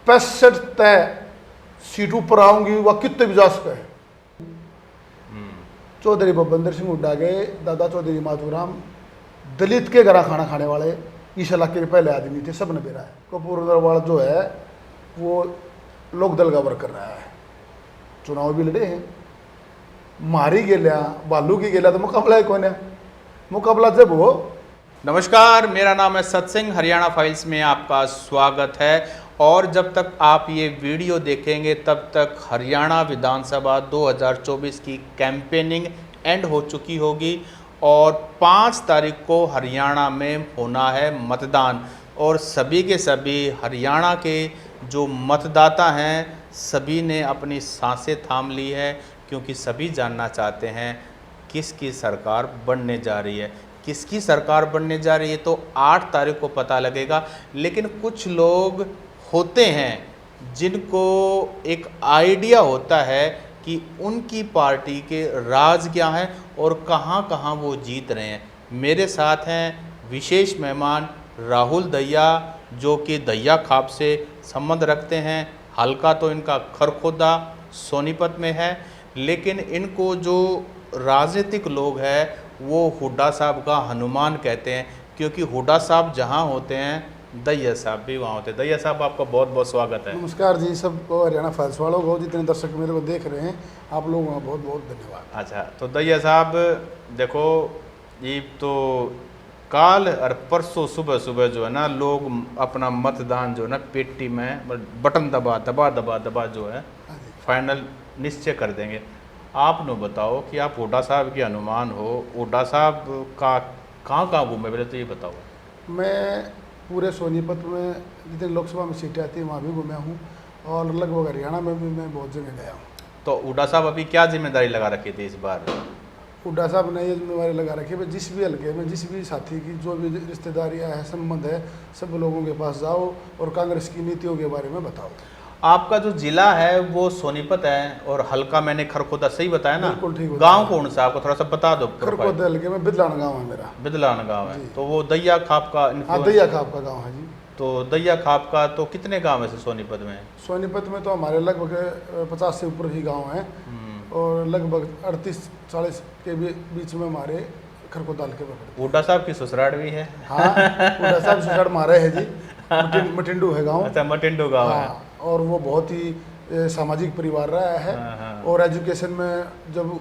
65 तय सीटों पर आऊंगी, वह कितने भी जा सके। चौधरी भूपेंद्र सिंह हुड्डा के दादा चौधरी माधुराम दलित के घर खाना खाने वाले इस इलाके के पहले आदमी थे, सबने बेरा है। कपूर अग्रवाल जो है वो लोक दल का वर्क कर रहा है, चुनाव भी लड़े हैं, मारी गेलिया बालू की गेलिया, तो मुकाबला है कौन है, मुकाबला जब हो। नमस्कार, मेरा नाम है सत्सिंह, हरियाणा फाइल्स में आपका स्वागत है। और जब तक आप ये वीडियो देखेंगे तब तक हरियाणा विधानसभा 2024 की कैंपेनिंग एंड हो चुकी होगी और 5 तारीख को हरियाणा में होना है मतदान। और सभी के सभी हरियाणा के जो मतदाता हैं सभी ने अपनी सांसें थाम ली है, क्योंकि सभी जानना चाहते हैं किसकी सरकार बनने जा रही है। किसकी सरकार बनने जा रही है तो 8 तारीख को पता लगेगा। लेकिन कुछ लोग होते हैं जिनको एक आइडिया होता है कि उनकी पार्टी के राज क्या हैं और कहां कहां वो जीत रहे हैं। मेरे साथ हैं विशेष मेहमान राहुल दहिया, जो कि दहिया खाप से संबंध रखते हैं। हल्का तो इनका खरखोदा सोनीपत में है, लेकिन इनको जो राजनीतिक लोग हैं वो हुड्डा साहब का हनुमान कहते हैं, क्योंकि हुड्डा साहब जहाँ होते हैं दहिया साहब भी वहाँ होते हैं। दहिया साहब आपका बहुत बहुत स्वागत है। नमस्कार जी सबको, हरियाणा फाइल्स वालों को, जितने दर्शक मेरे को देख रहे हैं आप लोगों का बहुत बहुत धन्यवाद। अच्छा, तो दहिया साहब देखो, ये तो काल और परसों सुबह सुबह जो है ना, लोग अपना मतदान जो है ना पेटी में बटन दबा दबा दबा दबा जो है फाइनल निश्चय कर देंगे। आप नो बताओ कि आप हुड्डा साहब के अनुमान हो, हुड्डा साहब का कहाँ घूमे, पहले तो ये बताओ। मैं पूरे सोनीपत में जितने लोकसभा में सीटें आती हैं वहाँ भी घूमा हूँ और लगभग हरियाणा में भी मैं बहुत जगह गया हूँ। तो हुड्डा साहब अभी क्या जिम्मेदारी लगा रखी थी इस बार? हुड्डा साहब ने ये जिम्मेदारी लगा रखी है, जिस भी हल्के में जिस भी साथी की जो भी रिश्तेदारियाँ है, संबंध है, सब लोगों के पास जाओ और कांग्रेस की नीतियों के बारे में बताओ। आपका जो जिला है वो सोनीपत है और हल्का मैंने खरखोदा सही बताया ना? बिल्कुल ठीक। गांव कौन सा आपको थोड़ा सा बता दो। खरखोदा हल्के में बिदलान गाँव है मेरा। बिदलान गाँव है, तो वो दहिया खाप का? हाँ, दहिया खाप का गाँव है जी। तो दहिया खाप का तो कितने गांव है सोनीपत में? सोनीपत में तो हमारे लगभग 50 से ऊपर ही गाँव हैं और लगभग 38-40 के बीच में हमारे खरखोदा हल्के में। हुड्डा साहब की ससुराल भी है? हाँ, हुड्डा साहब ससुराल मारे है जी, मटिंडू है गाँव। अच्छा, मटिंडू गाँव है। और वो बहुत ही सामाजिक परिवार रहा है। और एजुकेशन में जब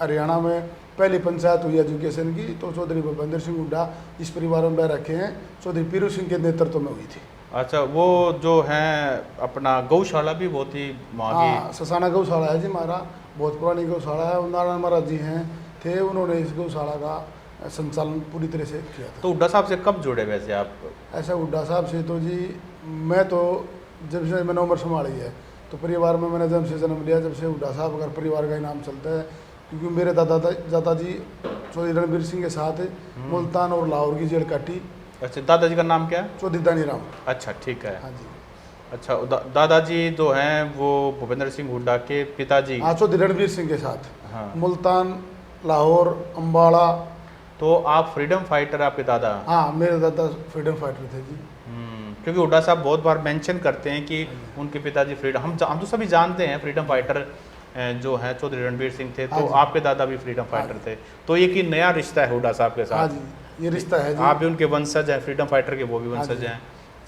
हरियाणा में पहली पंचायत हुई एजुकेशन की तो चौधरी भूपेंद्र सिंह हुड्डा इस परिवार में रखे हैं, चौधरी पीरू सिंह के नेतृत्व में हुई थी। अच्छा, वो जो है अपना गौशाला भी बहुत ही हाँ, ससाना गौशाला है जी हमारा, बहुत पुरानी गौशाला है। नारायण महाराज जी हैं थे, उन्होंने इस गौशाला का संचालन पूरी तरह से किया था। तो हुड्डा साहब से कब जुड़े वैसे आप? ऐसा हुड्डा साहब से तो जी मैं तो जब से मैंने उम्र संभाली है तो परिवार में मैंने जब से जन्म लिया, जब से हुड्डा साहब अगर परिवार का ही नाम चलता है, क्योंकि मेरे दादाजी चौधरी रणबीर सिंह के साथ मुल्तान और लाहौर की जेल काटी। अच्छा, दादाजी का नाम क्या है? चौधरी दानीराम। अच्छा, ठीक है। हाँ जी। अच्छा, दादाजी जो हैं वो भूपेंद्र सिंह हुड्डा के पिताजी? हाँ, चौधरी रणबीर सिंह के साथ। हाँ। मुल्तान, लाहौर, अम्बाड़ा। तो आप फ्रीडम फाइटर, आपके दादा? हाँ, मेरे दादा फ्रीडम फाइटर थे जी। क्योंकि हुड्डा साहब बहुत बार मेंशन करते हैं कि उनके पिताजी फ्रीडम, हम तो सभी जानते हैं फ्रीडम फाइटर जो है चौधरी रणबीर सिंह थे। तो आपके दादा भी फ्रीडम फाइटर थे, तो ये कि नया रिश्ता है हुड्डा साहब के साथ? हाँ जी, ये रिश्ता है जी। आप भी उनके वंशज हैं, फ्रीडम फाइटर के वो भी वंशज हैं।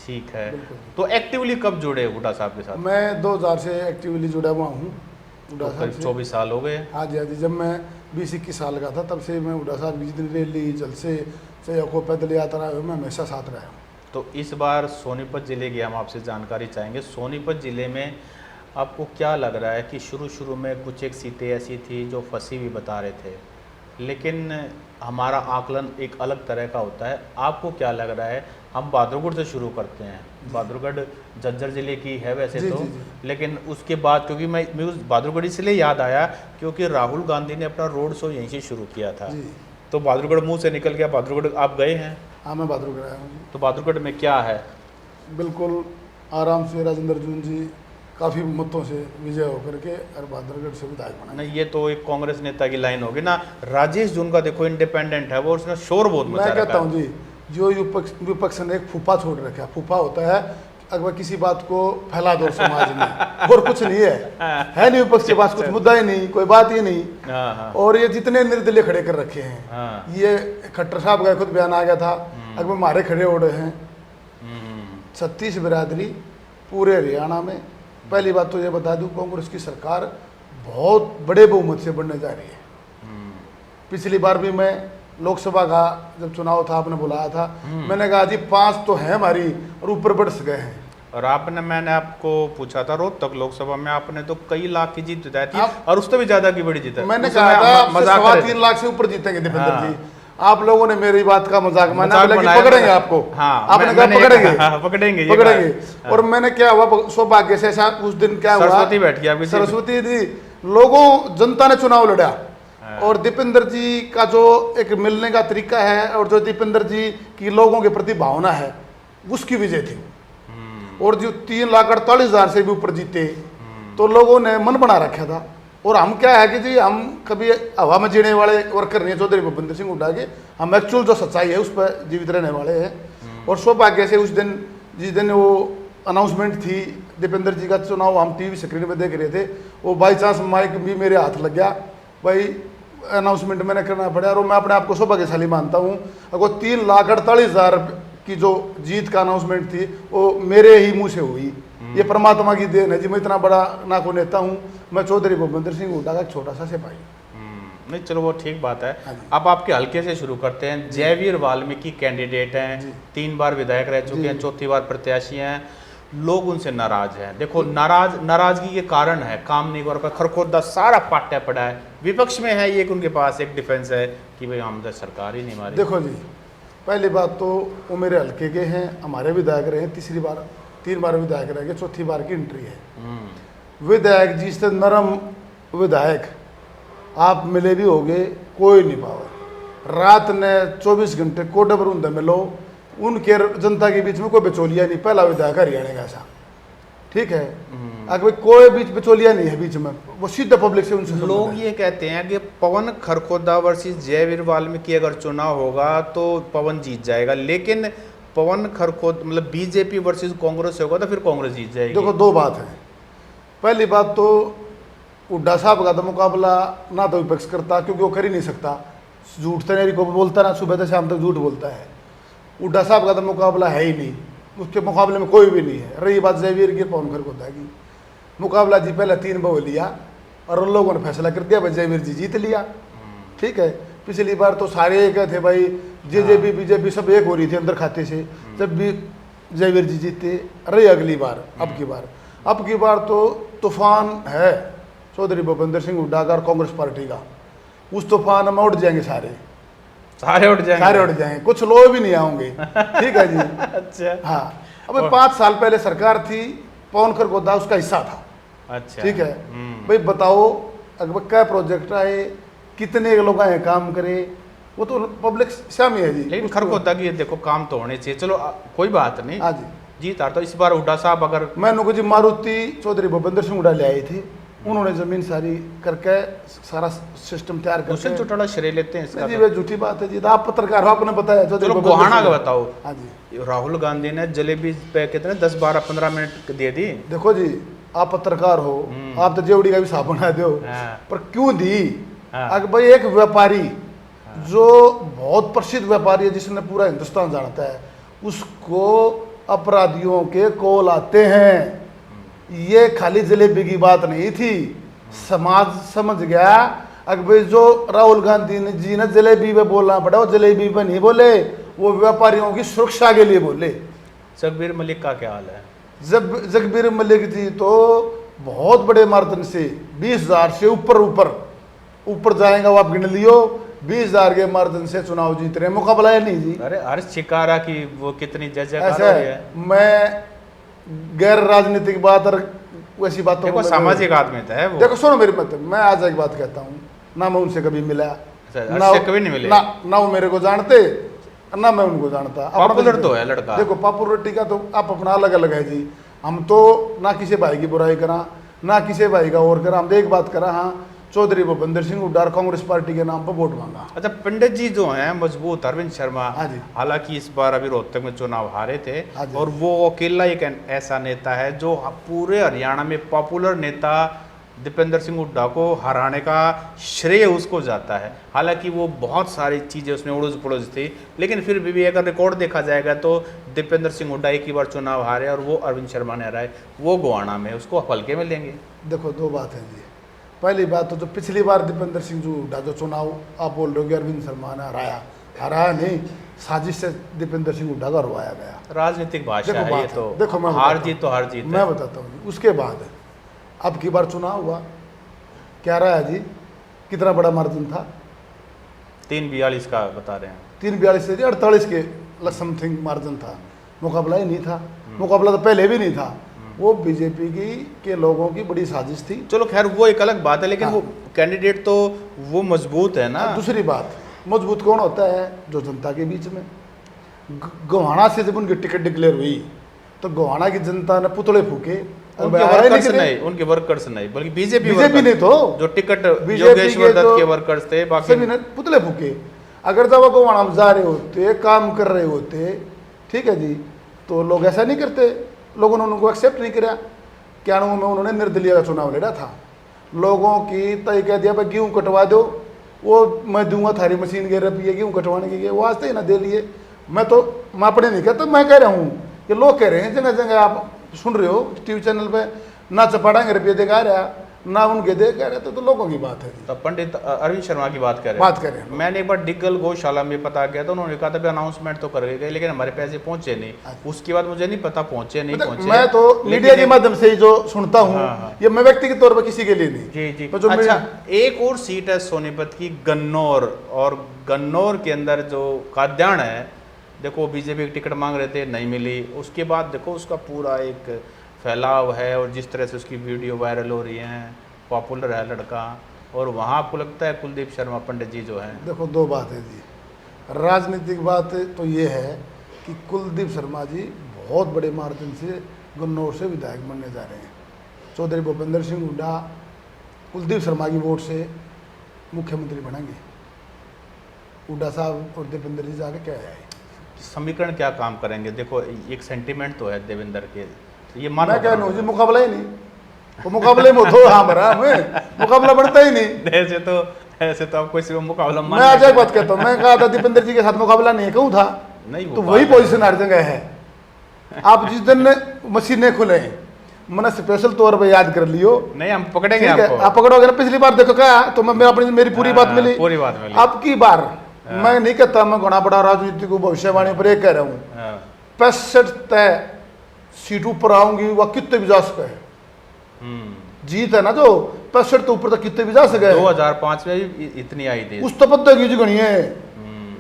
ठीक है। तो एक्टिवली कब जुड़े हुड्डा साहब के साथ? मैं 2000 से एक्टिवली जुड़ा हुआ हूँ हुड्डा साहब से। 24 साल हो गए? हाँ जी, हाँ जी। जब मैं 20-21 साल का था तब से मैं हुड्डा साहब की जितनी रैली जलसे चाहे को पैदल यात्रा है मैं हमेशा साथ रहा हूँ। तो इस बार सोनीपत ज़िले की हम आपसे जानकारी चाहेंगे। सोनीपत ज़िले में आपको क्या लग रहा है कि शुरू में कुछ एक सीटें ऐसी थी जो फंसी हुई बता रहे थे, लेकिन हमारा आकलन एक अलग तरह का होता है। आपको क्या लग रहा है? हम बहादुरगढ़ से शुरू करते हैं। बहादुरगढ़ झज्जर ज़िले की है वैसे जी, तो जी। लेकिन उसके बाद, क्योंकि मैं उस बहादुरगढ़ इसलिए याद आया क्योंकि राहुल गांधी ने अपना रोड शो यहीं से शुरू किया था। तो बहादुरगढ़ मुँह से निकल गया। बहादुरगढ़ आप गए हैं? हाँ, मैं बहादुरगढ़ आया हूँ। तो बहादुरगढ़ में क्या है? बिल्कुल आराम से राजेंद्र जून जी काफ़ी मतों से विजय होकर के और बहादुरगढ़ से विधायक बना। नहीं, ये तो एक कांग्रेस नेता की लाइन होगी ना। राजेश जून का देखो इंडिपेंडेंट है वो, उसने शोर बहुत मचा रखा है। मैं कहता हूँ जी, जो विपक्ष ने एक फूफा छोड़ रखा है। फूफा होता है अगर किसी बात को फैला दो समाज में, और कुछ नहीं है नहीं विपक्ष के पास कुछ मुद्दा ही नहीं, कोई बात ही नहीं। और ये जितने निर्दलीय खड़े कर रखे हैं, ये खट्टर साहब का खुद बयान आ गया था, अगर हमारे खड़े उड़े हैं 36 बिरादरी पूरे हरियाणा में। पहली बात तो ये बता दूं, कांग्रेस की सरकार बहुत बड़े बहुमत से बनने जा रही है। पिछली बार भी मैं लोकसभा का जब चुनाव था, आपने बुलाया था, मैंने कहा जी 5 तो है हमारी और ऊपर बढ़ गए हैं। और मैंने आपको पूछा था रोहतक लोकसभा में, आपने तो कई लाख की जीत जिताई थी, और उससे भी ज्यादा की बड़ी जीत है। मैंने कहा था 3.25 लाख से ऊपर जीतेंगे दीपेंद्र जी। आप लोगों ने मेरी बात का मजाक माना, पकड़ेंगे आपको। आपने कहा पकड़ेंगे पकड़ेंगे। और मैंने क्या हुआ, सौभाग्य से उस दिन क्या हुआ, सरस्वती बैठ गया, सरस्वती जी, लोगों जनता ने चुनाव लड़ा, और दीपेंद्र जी का जो एक मिलने का तरीका है और जो दीपेंद्र जी की लोगों के प्रति भावना है, उसकी विजय थी। और जो 3,48,000 से भी ऊपर जीते, तो लोगों ने मन बना रखा था। और हम क्या है कि जी हम कभी हवा में जीने वाले वर्कर नहीं है चौधरी भूपेंद्र सिंह हुड्डा के, हम एक्चुअल जो सच्चाई है उस पर जीवित रहने वाले हैं। और सौभाग्य से उस दिन जिस दिन वो अनाउंसमेंट थी दीपेंद्र जी का चुनाव, हम टीवी स्क्रीन में देख रहे थे, वो बाई चांस माइक भी मेरे हाथ लग गया, भाई अनाउंसमेंट मैंने करना पड़ा। और मैं अपने आप को सौभाग्यशाली मानता हूँ। अगर 3,48,000 की जो जीत का अनाउंसमेंट थी वो मेरे ही मुंह से हुई, ये परमात्मा की देन है जी। मैं इतना बड़ा ना को नेता हूँ, मैं चौधरी भूपेंद्र सिंह हुड्डा का एक छोटा सा सिपाही। नहीं चलो वो ठीक बात है। अब आपके हल्के से शुरू करते हैं। जयवीर वाल्मीकि कैंडिडेट हैं, 3 बार विधायक रह चुके हैं, 4थी बार प्रत्याशी हैं, लोग उनसे नाराज हैं। देखो नाराजगी के कारण है काम नहीं कर पाए, खरखोदा सारा पाट्या पड़ा है, विपक्ष में है, ये उनके पास एक डिफेंस है कि भाई हम तो सरकार ही नहीं हमारी। देखो जी, पहली बात तो वो मेरे हल्के के हैं, हमारे विधायक रहे, 3 बार विधायक रह गए, 4थी बार की एंट्री है। विधायक जी से नरम विधायक आप मिले भी होगे, कोई नहीं पावे। रात ने 24 घंटे कोडे पर उनसे मिलो, उनके जनता के बीच में कोई बिचौलिया नहीं। पहला विधायक हरियाणा का ऐसा, ठीक है, अगर कोई बीच बिचौलिया नहीं है बीच में, वो सीधे पब्लिक से उनसे। लोग ये कहते हैं कि पवन खरखोदा वर्सेस जयवीर वाल्मीकि अगर चुनाव होगा तो पवन जीत जाएगा, लेकिन पवन खरखोद मतलब बीजेपी वर्सेस कांग्रेस होगा तो फिर कांग्रेस जीत जाएगी। देखो 2 बात है। पहली बात तो हुड्डा साहब का तो मुकाबला ना तो विपक्ष करता, क्योंकि वो कर ही नहीं सकता, झूठ तो नहीं को बोलता ना, सुबह से शाम तक झूठ बोलता है। हुड्डा साहब का तो मुकाबला है ही नहीं, उसके मुकाबले में कोई भी नहीं है। रही बात जयवीर की, पवन खरखोदा की, मुकाबला जी पहले 3 बहु लिया और उन लोगों ने फैसला कर दिया भाई जयवीर जी जीत लिया, ठीक है। पिछली बार तो सारे एक थे भाई, जेजेपी बीजेपी सब एक हो रही थी अंदर खाते से, जब भी जयवीर जी जीते। रही अगली बार, अब की बार तो तूफान है चौधरी भूपेंद्र सिंह हुड्डा का और कांग्रेस पार्टी का। उस तूफान में उड़ जाएंगे सारे उड़ जाएंगे, कुछ लोग भी नहीं आएंगे, ठीक है जी। अच्छा, हाँ, अब 5 साल पहले सरकार थी, पवन खरखोदा उसका हिस्सा था, अच्छा, ठीक है। भाई बताओ अगर क्या प्रोजेक्ट आए, कितने लोग आए काम करे, वो तो पब्लिक सामने है जी। लेकिन खरखोदा की देखो काम तो होने चाहिए, चलो कोई बात नहीं। हाँ जी, जीत तो इस बार हुड्डा साहब अगर मैं जी मारुति चौधरी भूपेंद्र सिंह हुड्डा ले आए थे, उन्होंने जमीन सारी करके सारा सिस्टम तैयार करके उससे छोटा श्रेय लेते हैं इसका। जी वे झूठी बात है जी, आप पत्रकार हो, आपने बताया। चलो गोहाना का बताओ। हाँ जी, राहुल गांधी ने जलेबी पे कितने 10, 12, 15 मिनट दे दी। देखो जी, आप पत्रकार हो, आप तो जेवड़ी का भी साफ बना दो, पर क्यों दी? अगर भाई एक व्यापारी जो बहुत प्रसिद्ध व्यापारी है, जिसने पूरा हिंदुस्तान जानता है, उसको अपराधियों के कॉल आते हैं। ये खाली जलेबी की बात नहीं थी, समाज समझ गया। अगर भाई जो राहुल गांधी जी ने जलेबी पे बोलना पड़ा, वो जलेबी पे नहीं बोले, वो व्यापारियों की सुरक्षा के लिए बोले। जगबीर मलिक का क्या हाल है? जब जगबीर मलिक जी तो बहुत बड़े मार्जिन से 20,000 से ऊपर जाएगा, वो आप गिन लियो, 20,000 के मार्जिन से चुनाव जीत रहे, मुकाबला है नहीं जी। अरे हर्ष छिकारा की वो कितनी ऐसा है। मैं गैर राजनीतिक बात और वैसी बातों देखो सामाजिक आदमी है वो। देखो सुनो मेरी बात, मैं आज एक बात कहता हूँ, ना मैं उनसे कभी मिला, ना कभी नहीं मिले, ना वो मेरे को जानते, ना मैं उनको जानता। पॉपुलर तो है लड़का। देखो पॉपुलरिटी का तो आप अपना अलग अलग है जी। हम तो ना किसी भाई की बुराई करा, ना किसी भाई का और करा, हम एक बात करा, हाँ चौधरी भूपेंद्र सिंह हुड्डा कांग्रेस पार्टी के नाम पर वोट मांगा। अच्छा, पंडित जी जो हैं मजबूत, अरविंद शर्मा, हाँ जी। हालांकि इस बार अभी रोहतक में चुनाव हारे थे, हाँ जी। और वो अकेला एक ऐसा नेता है जो पूरे हरियाणा में पॉपुलर नेता दीपेंद्र सिंह हुड्डा को हराने का श्रेय उसको जाता है। हालांकि वो बहुत सारी चीज़ें उसमें उड़ूज पुड़ूज थी, लेकिन फिर भी अगर रिकॉर्ड देखा जाएगा तो दीपेंद्र सिंह हुड्डा एक ही बार चुनाव हारे और वो अरविंद शर्मा ने हराए। वो गोहाना में उसको हल्के में लेंगे। देखो दो बात है जी। पहली बात तो जो पिछली बार दीपेंद्र सिंह हुड्डा जो चुनाव आप बोल रहे हो कि अरविंद शर्मा ने हराया नहीं, साजिश से दीपेंद्र सिंह हुड्डा को हरवाया गया। राजनीतिक भाषा देखो है ये बात तो। है, देखो मैं हार बताता जीत तो हार जीत है। मैं बताता हूँ जी। उसके बाद अब की बार चुनाव हुआ, क्या रहा है जी, कितना बड़ा मार्जिन था? 342 का बता रहे हैं। 342 से 48 के समथिंग मार्जिन था। मुकाबला ही नहीं था, मुकाबला तो पहले भी नहीं था। वो बीजेपी के लोगों की बड़ी साजिश थी। चलो खैर वो एक अलग बात है, लेकिन हाँ। वो कैंडिडेट तो वो मजबूत है ना। अब दूसरी बात, मजबूत कौन होता है? जो जनता के बीच में। गोहाना से जब उनकी टिकट डिक्लेयर हुई तो गोहाना की जनता ने पुतले फूके। उनके वर्कर्स नहीं, उनके वर्कर्स नहीं, बल्कि बीजेपी ने तो जो टिकट बीजेपी योगेश्वर दत्त जो के वर्कर्स थे, बाकी सभी ने पुतले फूके। अगर जब वो गोहाना में जा रहे होते, काम कर रहे होते, ठीक है जी, तो लोग ऐसा नहीं करते। लोगों ने उनको एक्सेप्ट नहीं किया। क्या में उन्होंने निर्दलीय का चुनाव लड़ा था। लोगों की तय कह दिया भाई गेहूँ कटवा दो, वो मैं दूंगा थारी मशीन के रुपये गेहूँ कटवाने के लिए, वो आज तक ना दे लिए। मैं अपने नहीं कहता, मैं कह रहा हूँ कि लोग कह रहे हैं, जगह जगह आप सुन रहे हो टीवी चैनल पे, ना चपाड़ांगे रुपये दे कह रहा, ना उनके दे कह रहे, तो लोगों की बात है जी। तो पंडित अरविंद शर्मा की बात कर रहे हैं। मैंने एक बार डिग्गल गौशाला में पता किया तो उन्होंने कहा था अनाउंसमेंट तो कर गए, लेकिन हमारे पैसे पहुंचे नहीं। उसके बाद मुझे नहीं पता पहुंचे नहीं पहुंचे। मैं तो मीडिया के माध्यम से ही जो सुनता हूँ, ये मैं व्यक्तिगत तौर पर किसी के लिए नहीं। जी जी। तो अच्छा, एक और सीट है सोनीपत की, गन्नौर, और गन्नौर के अंदर जो काद्यान है, देखो बीजेपी की टिकट मांग रहे थे, नहीं मिली। उसके बाद देखो उसका पूरा एक फैलाव है, और जिस तरह से उसकी वीडियो वायरल हो रही है, पॉपुलर है लड़का, और वहाँ आपको लगता है कुलदीप शर्मा पंडित जी जो हैं? देखो दो बात है जी। राजनीतिक बात तो ये है कि कुलदीप शर्मा जी बहुत बड़े मार्जिन से गन्नौर से विधायक बनने जा रहे हैं। चौधरी भूपेंद्र सिंह हुड्डा कुलदीप शर्मा की वोट से मुख्यमंत्री बनेंगे। हुड्डा साहब और देवेंद्र जी जाके क्या है, समीकरण क्या काम करेंगे? देखो एक सेंटिमेंट तो है देवेंद्र के, ये मैं कह रहा हूँ जी, मुकाबला ही नहीं। वो मुकाबले में तो हाँ भरा हमें मुकाबला बढ़ता ही नहीं। ऐसे तो आप कोई मुकाबला मैं आज एक बात कहता हूँ, मैं कहा था दीपेंद्र जी के साथ मुकाबला नहीं कहूँ था, नहीं तो वही पोजीशन हर जगह है। आप जिस दिन मशीनें खुले, मैंने स्पेशल तौर पर याद कर लियो, नहीं हम पकड़ेंगे आपको। आप पकड़ोगे ना। पिछली बार देखो क्या, तो मैं मेरी पूरी बात मिली, पूरी बात मिली। अब की बार मैं नहीं कहता मैं घना बड़ा राजनीति को भविष्यवाणी पर एक कह रहा हूँ, 65 तय सीट ऊपर आऊंगी, वह कितने भी जा सके। जीत है ना जो 65 तो ऊपर तक कितने भी जा सके। 2005 में भी इतनी आई थी। उस तब तक की गणी है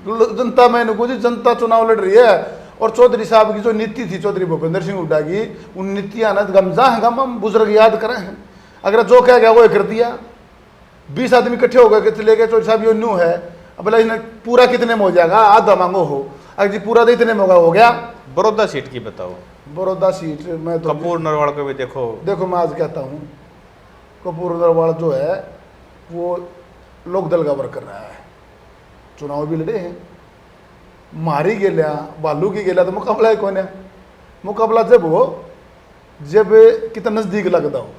जनता। मैंने को जी जनता चुनाव लड़ रही है, और चौधरी साहब की जो नीति थी, चौधरी भूपेंद्र सिंह हुड्डा की, उन नीतियां ना गमजा है, हम बुजुर्ग याद करें हैं। अगर जो कह गया वो कर दिया। 20 आदमी इकट्ठे हो गए कि चले गए चौधरी साहब ये न्यू है, अब पूरा कितने में हो जाएगा, आधा मांगो हो, अगर जी पूरा तो इतने में होगा, हो गया। बड़ौदा सीट की बताओ। बड़ौदा सीट में तो कपूर नरवाड़ को भी देखो मैं आज कहता हूँ, कपूर नरवाड़ जो है वो लोकदल का वर्क कर रहा है। चुनाव भी लड़े हैं, मारी गेलिया, बालू की गेलिया, तो मुकाबला है कौन है? मुकाबला जब कितना नजदीक लगता हो।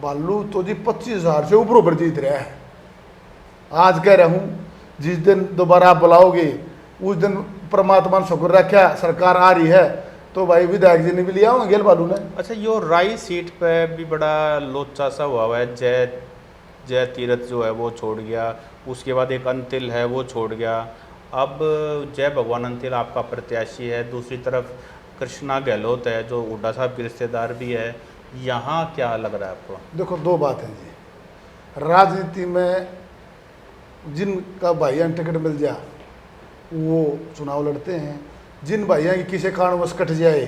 बालू तो जी 25,000 से ऊपर जीत रहा है। आज कह रहा हूँ, जिस दिन दोबारा आप बुलाओगे उस दिन परमात्मा ने शुक्र रखा सरकार आ रही है, तो भाई विधायक जी ने भी लिया होंगे गेल बालू ने। अच्छा, यो राई सीट पे भी बड़ा लोचा सा हुआ है। जय तीरथ जो है वो छोड़ गया, उसके बाद एक अंतिल है वो छोड़ गया, अब जय भगवान अंतिल आपका प्रत्याशी है। दूसरी तरफ कृष्णा गहलोत है जो हुड्डा साहब के रिश्तेदार भी है। यहाँ क्या लग रहा है आपको? देखो दो बात है जी, राजनीति में जिनका भाइयों टिकट मिल जाए वो चुनाव लड़ते हैं, जिन भाइयों की किसी कारणवश कट जाए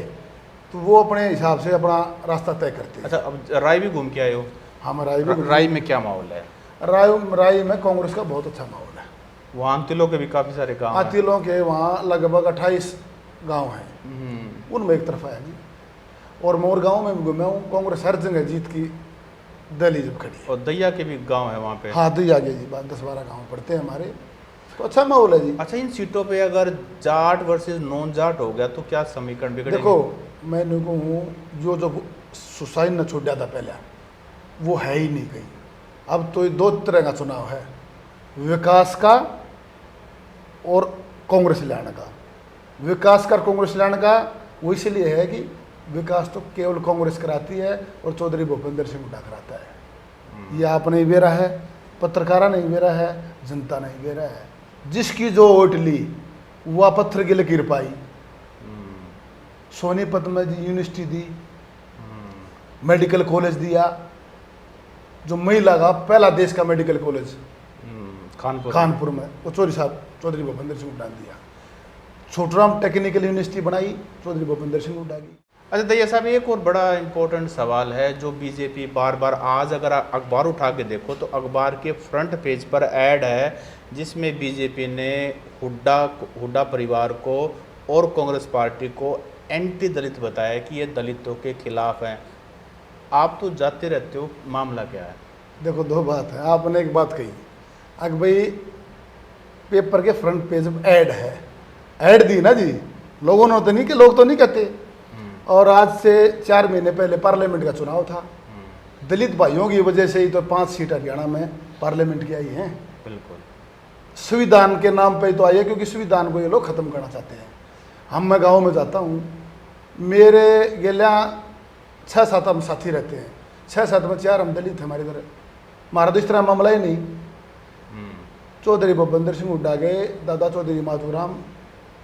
तो वो अपने हिसाब से अपना रास्ता तय करते हैं। अच्छा, अब राय भी घूम के आए हो? हाँ, राय में क्या माहौल है? राय में कांग्रेस का बहुत अच्छा माहौल है। वहाँ अंतिलों के भी काफ़ी सारे गाँव, अंतिलों के वहाँ लगभग 28 गांव हैं, उनमें एक तरफा है जी। और मोर गांव में भी घूमे हूँ, कांग्रेस हर जगह जीत की दिल्ली जब खड़ी है। और दैया के भी गांव है वहाँ पे। हाँ दी आगे जी, 10-12 गाँव पड़ते हैं हमारे, तो अच्छा माहौल है जी। अच्छा, इन सीटों पे अगर जाट वर्सेस नॉन जाट हो गया तो क्या समीकरण बिगड़ेगा? देखो मैं कहूँ जो जो सुसाइन न छूट जाता पहले वो है ही नहीं कहीं। अब तो ये दो तरह का चुनाव है, विकास का और कांग्रेस लाने का। विकास का कांग्रेस लाने का वो इसलिए है कि विकास तो केवल कांग्रेस कराती है और चौधरी भूपेंद्र सिंह हुड्डा कराता है। ये आपने बेरा है, पत्रकारा नहीं बेरा है, जनता नहीं बेरा है। जिसकी जो वोट ली वह पत्थर की लकीर पाई। सोनीपत में यूनिवर्सिटी दी, मेडिकल कॉलेज दिया, जो महिला का पहला देश का मेडिकल कॉलेज कानपुर में वो चौधरी भूपेंद्र सिंह हुड्डा ने दिया। छोटराम टेक्निकल यूनिवर्सिटी बनाई चौधरी भूपेंद्र सिंह हुड्डा की। अच्छा दैया साहब, एक और बड़ा इम्पोर्टेंट सवाल है जो बीजेपी बार बार, आज अगर आप अखबार उठा के देखो तो अखबार के फ्रंट पेज पर ऐड है जिसमें बीजेपी ने हुड्डा परिवार को और कांग्रेस पार्टी को एंटी दलित बताया कि ये दलितों के खिलाफ हैं। आप तो जाते रहते हो, मामला क्या है? देखो दो बात है, आपने एक बात कही अगर भाई पेपर के फ्रंट पेज में ऐड है, ऐड दी ना जी, लोगों ने तो नहीं कि लोग तो नहीं कहते। और आज से 4 महीने पहले पार्लियामेंट का चुनाव था, दलित भाइयों की वजह से ही तो 5 सीट हरियाणा में पार्लियामेंट की आई हैं। बिल्कुल संविधान के नाम पे तो आई है, क्योंकि संविधान को ये लोग खत्म करना चाहते हैं। मैं गांव में जाता हूँ, मेरे गेल्या 6-7 हम साथी रहते हैं, 6-7 में 4 हम दलित हैं हमारे इधर। हमारा तो इस तरह मामला ही नहीं। चौधरी भूपेंद्र सिंह हुड्डा के दादा चौधरी माधुराम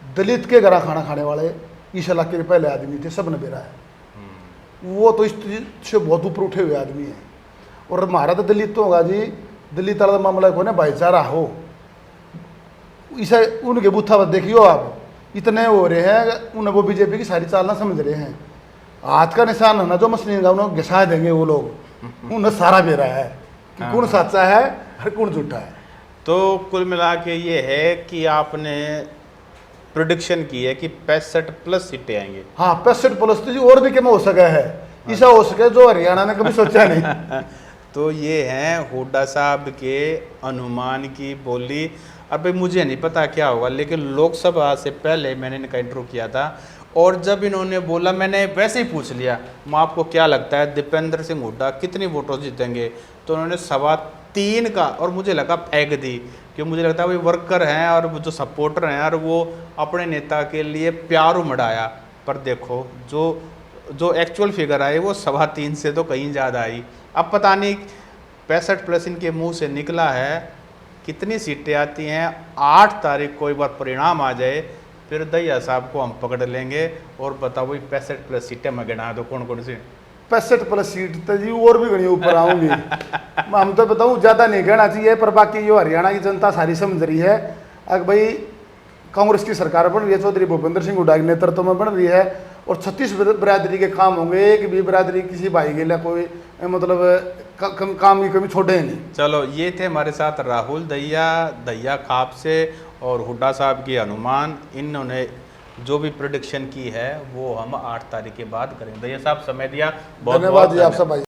दलित के घर खाना खाने वाले इस इलाके के पहले आदमी थे, सब ने बेरा है। वो तो इस से बहुत ऊपर उठे हुए आदमी हैं। और हमारा तो दलित तो होगा जी, दलित वाला मामला को ना भाईचारा हो, इसे उनके बूथा पर देखियो आप, इतने हो रहे हैं, उन्हें वो बीजेपी की सारी चालना समझ रहे हैं। हाथ का निशान है ना जो मछली का, उन्हें घिसा देंगे वो लोग। उन्हें सारा बेरा है कि कौन सच्चा है और कौन झूठा है। तो कुल मिला के ये है कि आपने प्रोडिक्शन की है कि 65+ सीटें आएंगे। हाँ 65+ तो जी, और भी कम हो सका है, ऐसा हो सके जो हरियाणा ने कभी सोचा नहीं। तो ये हैं हुड्डा साहब के अनुमान की बोली। अब भाई मुझे नहीं पता क्या होगा, लेकिन लोकसभा से पहले मैंने इनका इंटरव्यू किया था और जब इन्होंने बोला मैंने वैसे ही पूछ लिया, मैं आपको क्या लगता है दीपेंद्र सिंह हुड्डा कितनी वोटों से जीतेंगे, तो उन्होंने 3.25 का, और मुझे लगा फेंक दी, कि मुझे लगता है वो वर्कर हैं और वो जो सपोर्टर हैं और वो अपने नेता के लिए प्यार उमड़ाया। पर देखो जो एक्चुअल फिगर आई वो 3.25 से तो कहीं ज़्यादा आई। अब पता नहीं 65+ इनके मुंह से निकला है, कितनी सीटें आती हैं। 8 तारीख को एक बार परिणाम आ जाए फिर दैया साहब को हम पकड़ लेंगे और बताओ वही 65+ सीटें मैं गिना दो कौन कौन सी। 65+ सीट तो जी और भी घनी ऊपर आऊंगी। हम तो बताऊँ ज़्यादा नहीं कहना चाहिए, पर बाकी जो हरियाणा की जनता सारी समझ रही है। अगर भाई कांग्रेस की सरकार बन रही है, चौधरी भूपेंद्र सिंह हुड्डा के नेतृत्व में बन रही है, और 36 बिरादरी के काम होंगे, एक भी बिरादरी किसी भाई के लिए कोई मतलब काम की कमी छोड़े नहीं। चलो, ये थे हमारे साथ राहुल दैया खाप से और हुड्डा साहब के अनुमान। इन्होंने जो भी प्रेडिक्शन की है वो हम 8 तारीख के बाद करेंगे। दैया साहब समय दिया, बहुत धन्यवाद जी आप सब भाई।